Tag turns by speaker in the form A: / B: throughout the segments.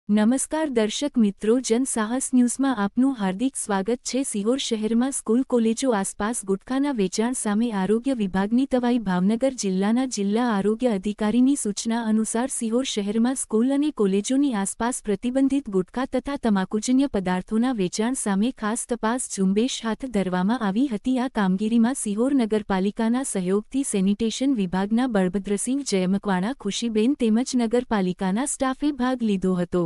A: નમસ્કાર દર્શક મિત્રો, જનસાહસ ન્યૂઝમાં આપનું હાર્દિક સ્વાગત છે। સિહોર શહેરમાં સ્કૂલ કોલેજો આસપાસ ગુટખાના વેચાણ સામે આરોગ્ય વિભાગની તવાઈ। ભાવનગર જિલ્લાના જિલ્લા આરોગ્ય અધિકારીની સૂચના અનુસાર સિહોર શહેરમાં સ્કૂલ અને કોલેજોની આસપાસ પ્રતિબંધિત ગુટખા તથા તમાકુજન્ય પદાર્થોના વેચાણ સામે ખાસ તપાસ ઝુંબેશ હાથ ધરવામાં આવી હતી। આ કામગીરીમાં સિહોર નગરપાલિકાના સહયોગથી સેનિટેશન વિભાગના બળભદ્રસિંહ જયમકવાણા, ખુશીબેન તેમજ નગરપાલિકાના સ્ટાફે ભાગ લીધો હતો।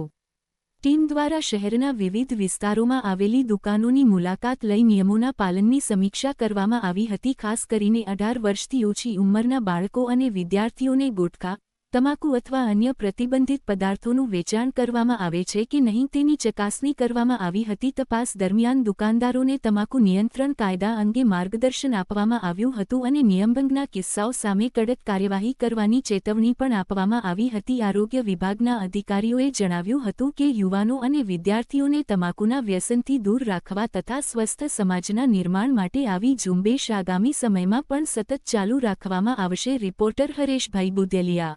A: ટીમ દ્વારા શહેરના વિવિધ વિસ્તારોમાં આવેલી દુકાનોની મુલાકાત લઈ નિયમોના પાલનની સમીક્ષા કરવામાં આવી હતી। ખાસ કરીને 18 વર્ષથી ઓછી ઉંમરના બાળકો અને વિદ્યાર્થીઓને ગુટખા, તમાકુ અથવા અન્ય પ્રતિબંધિત પદાર્થોનું વેચાણ કરવામાં આવે છે કે નહીં તેની ચકાસણી કરવામાં આવી હતી। તપાસ દરમિયાન દુકાનદારોને તમાકુ નિયંત્રણ કાયદા અંગે માર્ગદર્શન આપવામાં આવ્યું હતું અને નિયમભંગના કિસ્સાઓ સામે કડક કાર્યવાહી કરવાની ચેતવણી પણ આપવામાં આવી હતી। આરોગ્ય વિભાગના અધિકારીઓએ જણાવ્યું હતું કે યુવાનો અને વિદ્યાર્થીઓને તમાકુના વ્યસનથી દૂર રાખવા તથા સ્વસ્થ સમાજના નિર્માણ માટે આવી ઝુંબેશ આગામી સમયમાં પણ સતત ચાલુ રાખવામાં આવશે। રિપોર્ટર હરેશભાઈ બુદેલિયા।